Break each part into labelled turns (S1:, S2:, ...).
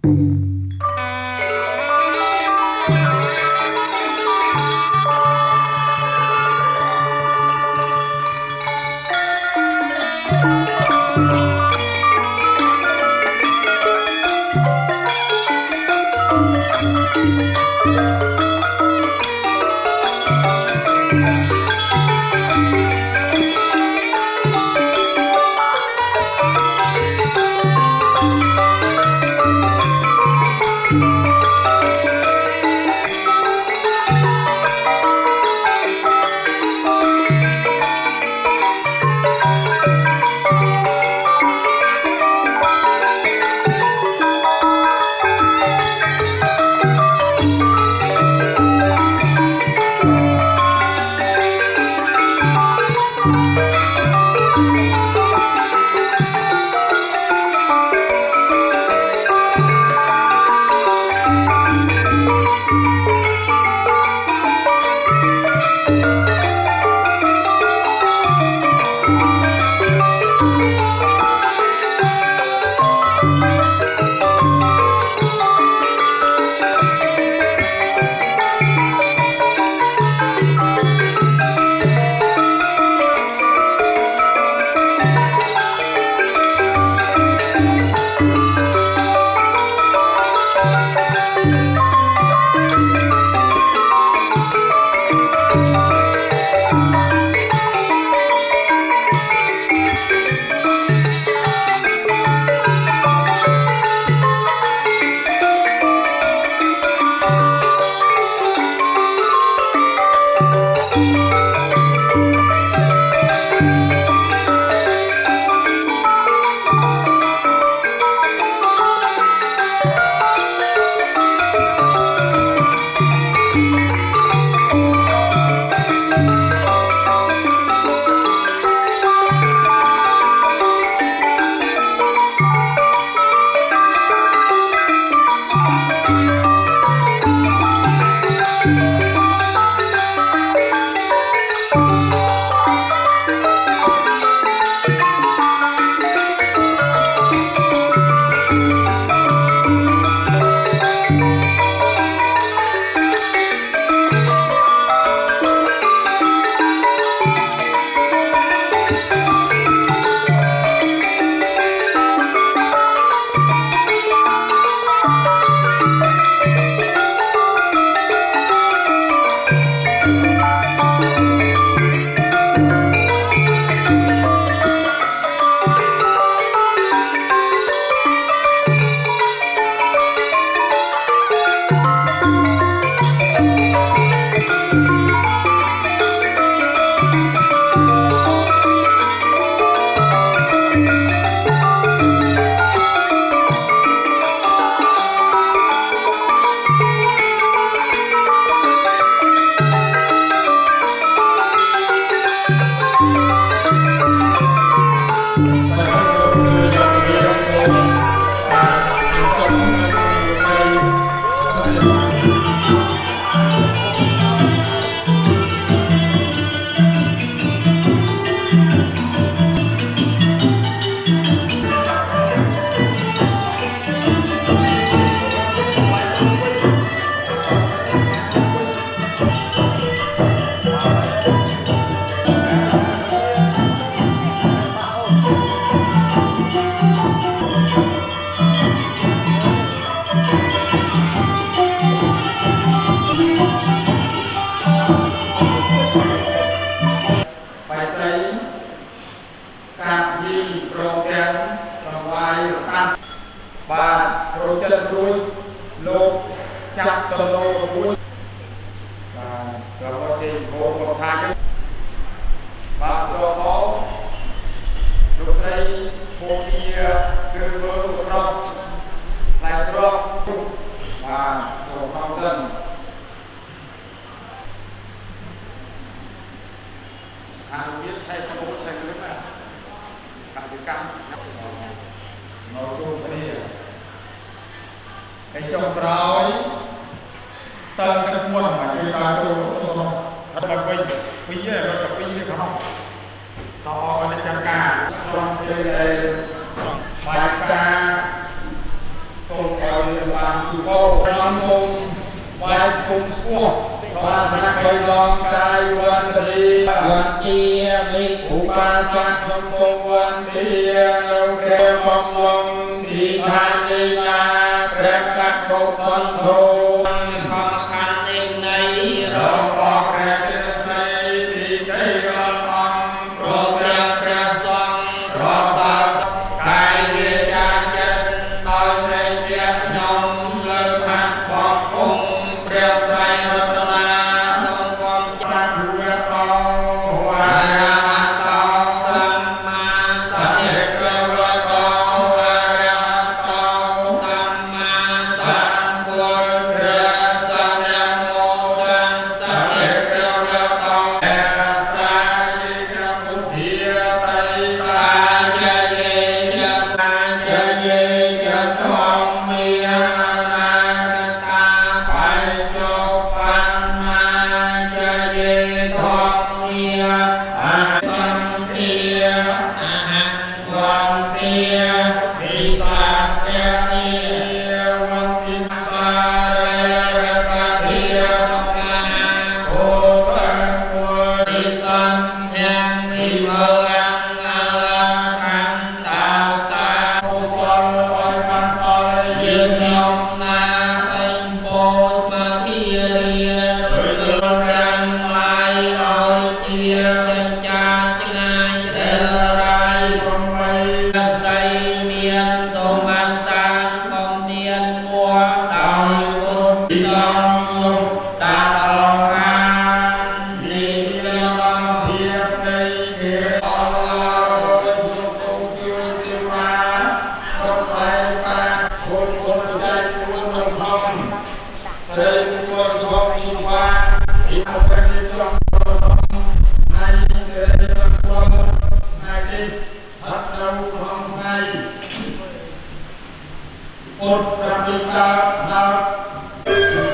S1: Hãy subscribe cho kênh Ghiền Mì Gõ để không bỏ lỡ បានជួបបានសូមថ្វាយគុំឈ្មោះបាសនៈបៃដងកាយវន្តរីវន្ទាមេឧបាសកខ្ញុំសូមវន្ទានៅព្រះបំឡងទីឋាននៃណាព្រះកកុសលធោខំខាននៃនៃរបស់ព្រះជាស្ដីពីដីរបស់អង្គព្រមទាំងព្រះសង្ឃរសាកាយវាចាចិត្តដោយព្រះជាខ្ញុំលើកហាត់បងអង្គព្រះត្រៃរតនាសូមគំសក្តិវតោវរហតោសម្មាសម្ពុទ្ធវតោវរហតោសម្មាសម្ពុទ្ធព្រះសនមោទនសម្ពុទ្ធវតោសាយិកពុទ្ធាតៃតាយេយៈតាយេយៈធម្មមេអនាគតាបាយចុបញ្ហាយេធម្មមេអសន្តិអហង្វន្តិពិសាទេនិវន្តិសារេបតិតកាโอតាពុរិសន្ធិនិមលង្អលកន្តាសាកុសលឲ្យបានផលយើងខ្ញុំណាពេញពោស្មាធិរាដោយរាំឡាយឲ្យជាចិញ្ចាឆ្ងាយដែលរាយប្រមីស័យមានសូមអាសាងបំមានមួដោយពុទ្ធសង្ឃលោកតាដល់កាននេះមានតាមភាពនៃគេអល់ឡោះយកសូមជួយទេវតាសុខសែនបាពុទ្ធពុទ្ធចែកពួននឹងខំសេងពួនសុខសុបាពីអបិយចំនៃសេរីរង្វាន់ថ្ងៃនេះហត់នៅក្នុងថ្ងៃពុទ្ធប្រតិកាដល់
S2: เ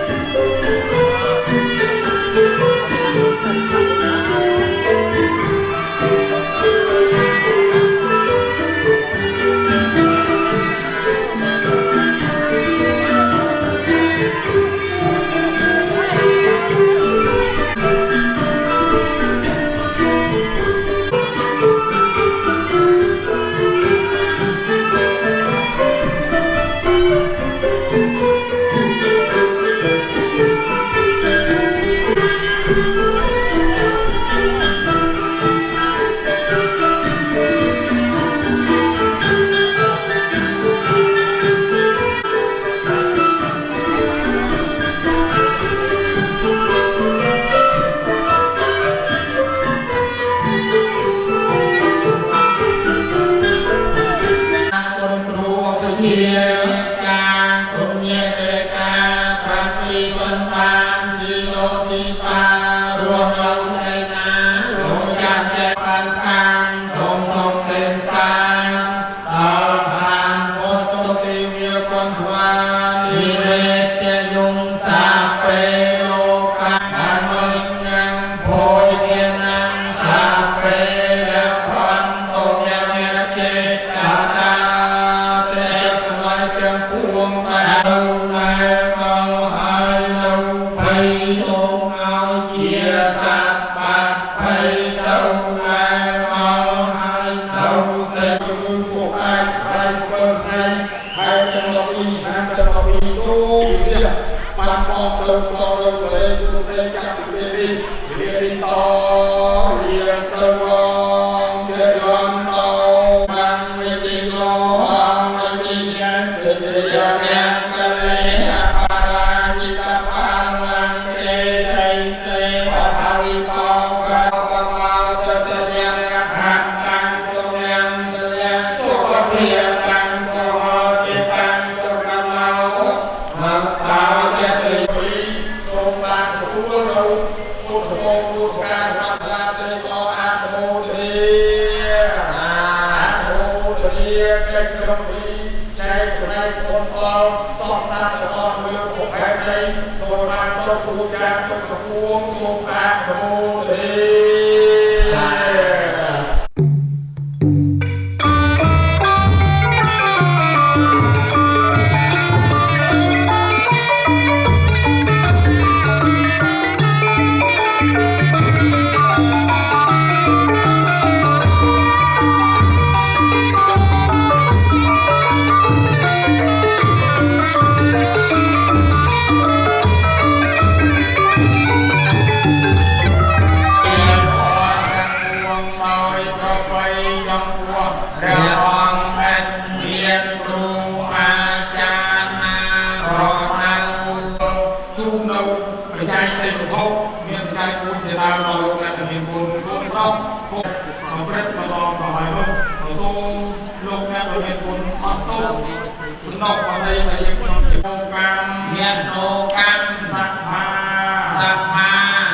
S1: นกอะไรมายังชมโยกรรมเมียนโลกรรมสัพพา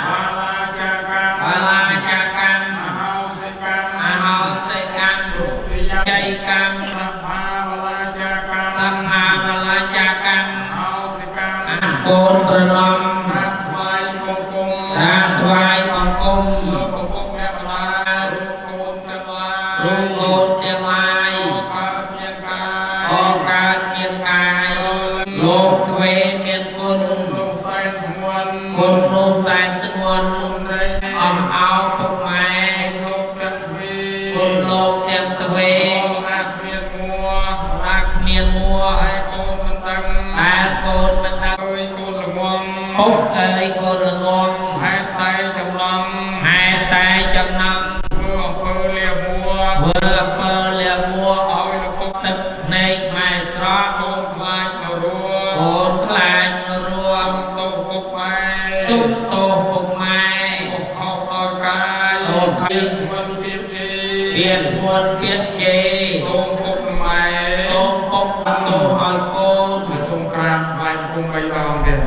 S1: บาลาจากรรมมหาสิกรรมทุติยกรรมสัพพาบาลาจากรรมมหาสิกรรมโกนตรลอมราถวายบังคมโลกภพแม่บาลารูปโกนเตียงลายโอกาสเมียนกายโลกทเวเมียนกุลโลกแสนทวนกุลโลกแสนทวนกุลไรเอาปุกไม้โลกเตียงทวีกุลโลกเตียงทวีรักเมียนมัวไอ้โกนมันดังเอ้ยโกนละงวงปุ๊บเอ้ยโกนละงวงให้ตายจำนำเมื่อเปิดเลียมัวเอาละปุ๊บตึกในไม้สระโกนคลายนรัวสุ่มโตปุกไม้ปุกเข้าต่อกายเปลี่ยนทวนเปลี่ยนเจส่งปุกหน่อยส่งปุกโตอ้อยโกนสงครามไทยคุมไปดองเด่น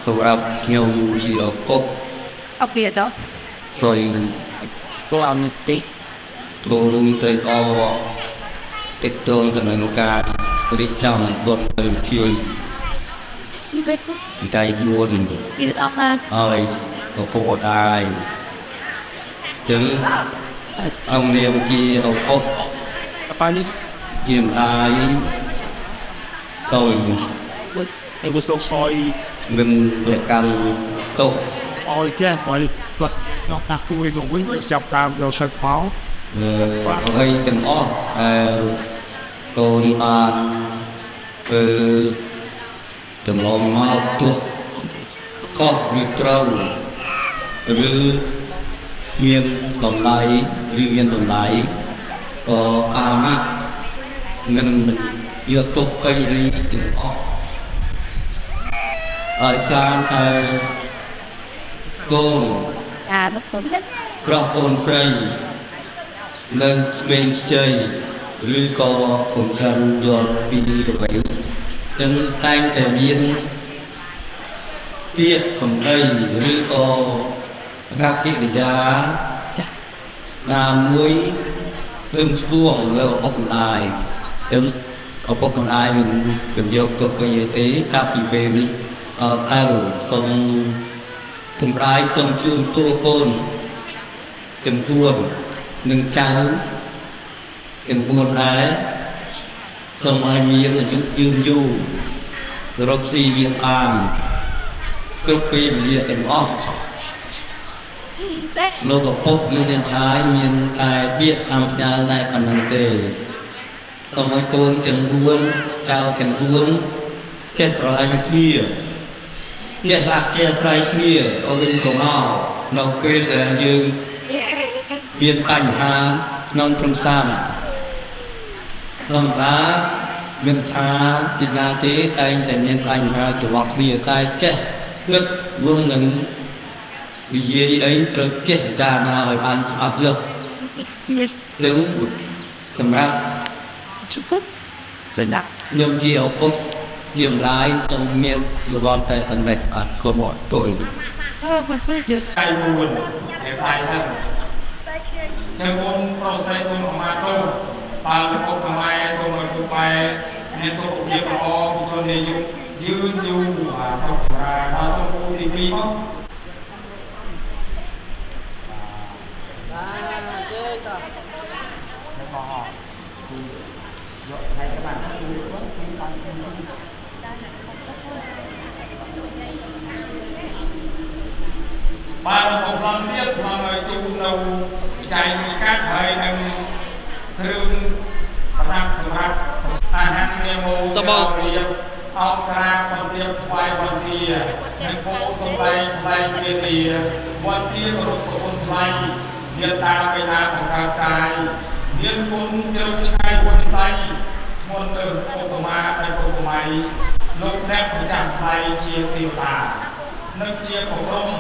S2: សម្រាប់ខ្ញុំជាឪពុក
S3: អត់ទៀតទៅ
S2: សូមគាត់នេះតិចទូលទៅអរតិចទូលទៅនឹងការរៀបចំបុណ្យទៅជួយ
S3: ស៊ីវេត
S2: តែមួយ
S3: ពីអត់ណា
S2: ហើយឪពុកដែរចឹងអង្គនាមជាឪពុកប៉ានេះជាម្ដាយសូម
S4: em có số soi
S2: មិនប្រកាន់ទោស
S4: oi chứ oi vật nó đặt tôi rồi với chọc đàm rồi sạch pháo
S2: ហើយទាំងអស់កូនបានគឺចម្លងមកទោះខុសឬត្រូវឬមានតម្លៃឬមានតម្លៃក៏អាមាមិនយកទុកអីរីទាំងអស់ឲ្យសានតែកូន
S3: អានោះខ្ញុំគិត
S2: ប្រុសអូនស្រីនៅស្វែងខ្ចីឬក៏ពំខានយល់ពីអ្វីទាំងតែងតែមានពាក្យសម្ដីឬក៏កាកិរិយាណាមួយព្រមឆ្ពោះលើឪពុកម្ដាយទាំងឪពុកម្ដាយមិនយកទុកអីទេកាលពីពេលនេះទៅសូមកម្ដាយសូមជូនតួកូនទាំងពួននឹងចៅទាំងពួនដែរសូមឲ្យមានអាយុយឺនយូររកស៊ីមានបានគ្រប់ពេលវេលាទាំងអស់
S3: តែ
S2: លោកឪពុកមានទាំងឡាយមានតែពាក្យតាមផ្ញើតែប៉ុណ្្នឹងទេសូមឲ្យកូនទាំង4ចៅទាំង4ចេះស្រឡាញ់គ្នាចេះรักចេះស្រ័យគ្នាអូនក៏មកនៅពេលដែលយើងមានបញ្ហាក្នុងគ្រួសារធម្មតាមានថាពីណាទេតែងតែមានបញ្ហាច្រឡំគ្នាតែចេះគិតវងនឹងនិយាយអីត្រូវចេះពិចារណាឲ្យបានច្បាស់លាស់នឹងសម្រាប់
S3: ជុំសេណា
S2: ខ្ញុំជាឪពុកជាម្ដាយសូមមានយោបល់តែប៉ុណ្ណេះបាទគុំអរគុណ
S3: អើមិនពេកទៀត
S1: tay buồn để tay sân chơi buồn pro say sung mà sâu ba lúc cục mà mai sung mà cục mai nên sung cục việc họ cục cho nên dư và sung ra ba sung cục thì bi không ba là một lần biết mà người tu đầu chạy người cát thời đừng thương làm sự hạt hàng niềm mô sao riêng ông ra phần tiêm khoai phần tia những phố sông tay thay kia tiaวันที่กรุกคนไทยเนียตาไปนาของกากายเนียนคุณเจริญชัยวันไซคนเดินโอปมาไปโอปไมลูกแนบประจำไทยเชียร์ติวตานึกเชียร์ของร่ม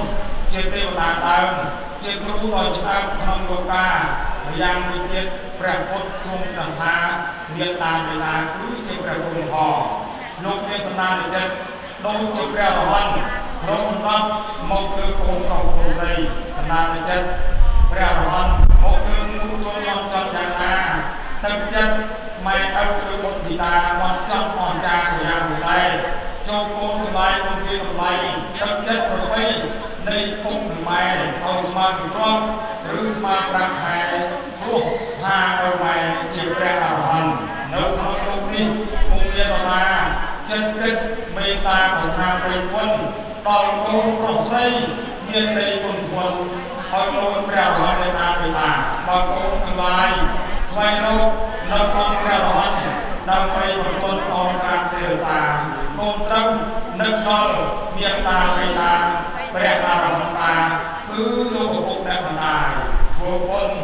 S1: เชียร์เทวดาเติมเ ជាគ្រូដោយឆ្លើយក្នុងលោកកាយ៉ាងវិចិត្រព្រះពុទ្ធទ្រង់ត្រាស់ថាមេត្តាបិតាគឺជាព្រះគុណផងលោកមានសម្ដានចិត្តដូចជាព្រះរហន្តរងដល់មកលើកូនប្រុសកូនស្រីសម្ដានចិត្តព្រះរហន្តមកលើគូចូលមកចត់យ៉ាងណាទឹកចិត្តម៉ែឪឬបុត្រធីតាមកចត់អស្ចារ្យយ៉ាងរលែកចូលកូនថ្លៃក្នុងវាថ្លៃទឹកចិត្តប្រពៃនៃពុកឬម៉ែឲ្យស្មើនឹងទ្រព្យឬស្មើប្រាក់ខែព្រោះថាឪម៉ែជាព្រះអរហន្តនៅក្នុងលោកនេះពុំមានបណ្ណាចិត្តគិតមេត្តាប្រថាប្រៃពុនដល់កូនប្រុសស្រីមាននៃគុណធម៌ឲ្យលោកព្រះអរហន្តមេត្តាបិតាបើកូនទាំងឡាយស្វែងរកនៅក្នុងព្រះអរហន្តដើម្បីបន្ទន់អមក្រាបសេរសាកូនត្រូវនឹកដល់មេត្តាបិតាព្រះអរហន្តតាគឺលោកឪពុកអ្នកបណ្ដាធ្វើបុណ្យ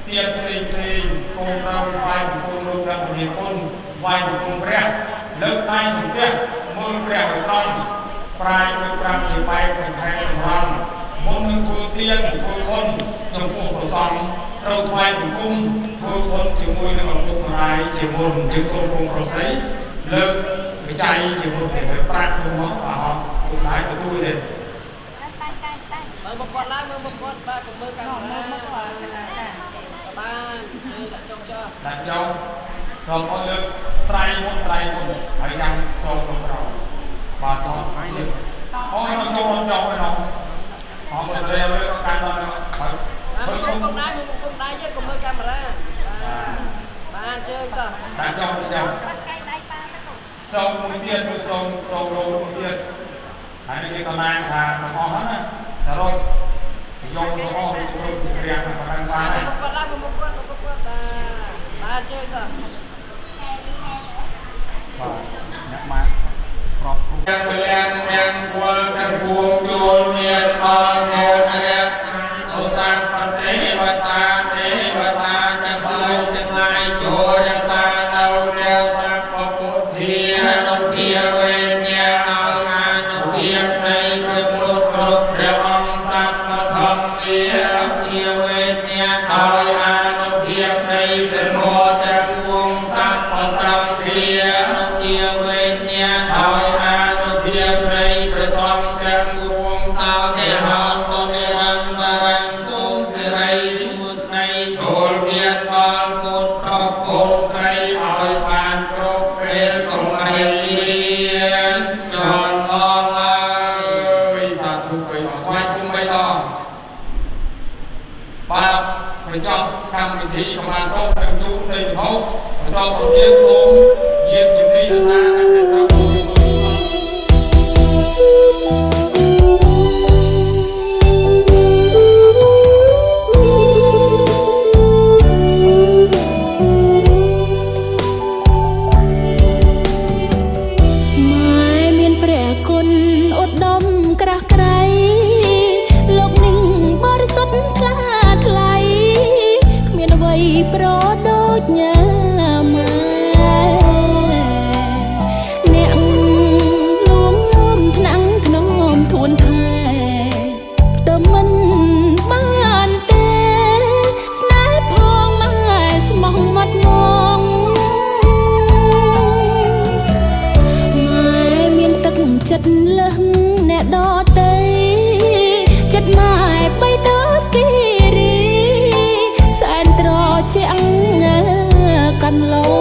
S1: ទានផ្សេងកូនត្រូវថ្វាយបង្គំលោកព្រះពុទ្ធគុណថ្វាយបង្គំព្រះលើកដៃសំពះមើលព្រះឧត្តមប្រាជ្ញលោកប្រាប់ជាបែបសង្ខេបតម្រង់មុននឹងធ្វើទានធ្វើបុណ្យចំពោះព្រះសង្ឃត្រូវថ្វាយបង្គំធ្វើបុណ្យជាមួយនឹងឪពុកម្ដាយជាមុនជាសូមកូនប្រុសស្រីលើកវិច័យជាមុនទៅប្រាជ្ញមកអស់គុំដែរទទួលទេ
S5: មើលមកគាត់ឡើងមើលមកគាត់បាទកុំមើលកាមេរ៉ាបានដាក់ចុងចុះ
S1: ដាក់ចុងក្រុមអស់លើកត្រៃមុនហើយយ៉ាងសូមក្នុងក្រោយបាទតោះហើយលើកអូយមកចូលរត់ចុងហើយណោះអស់មកស្រីលើកកាន់ដល់ហើយ
S5: មើលគុំដែរយើងកុំមើលកាមេរ៉ាបានជើងតោះ
S1: ដាក់ចុងសូមមួយទៀតសូមលោកមួយទៀតហើយនេះគេតំណាងថាទាំងអស់ហ្នឹងណាសរុបយកទៅអស់ទៅព្រាងបានបានហើយ
S5: គាត់ឡើងមកគាត់បានជើងតោះ
S1: បាទអ្នកមកប្របយ៉ាងយ៉ាងគល់ទាំងពួងជួលមានដល់នៅអ្នកឧស្សាហ៍បតិវតាទាំងឡាយចូលរសានៅនៅសាពពុទ្ធានុភាវេញ្ញាអនុភាវនៃព្រះពុទ្ធគ្រប់ព្រះអង្គសព្វធម្មវាភាវេញ្ញាដោយអនុភាវនៃព្រះមោទាំងវងសព្វសង្ឃានុភាវេញ្ញាដោយអនុភាវនៃព្រះសង្ឃទាំងវងសោទេហន្តនិរន្តរំសូមសិរីសុស្ដីចូលមានដល់ពុទ្ធប្រកូលស្រីឲ្យបានគ្រប់ពេលកុំរៀនចន់អងហើយសាធុបីដងថ្វាយគុំបីដងបាទបញ្ចប់កម្មវិធីកម្លាំងតោនឹងជួបនៃវត្ថុបន្តប្រទានសូមយាមជំនាញណាដែលត្រូវ
S6: ប្រដូចញ៉ាម៉ែអ្នកលួងងំថ្នាំងក្នុងធួនខែតើមិនបានទេស្នេហ៍ផងម៉ែស្មោះមាត់ងងម៉ែមានទឹកចិត្តលឹះអ្នកដតីចិត្តម៉ែបីតើគេរីសែនត្រជាក់កាន់លោ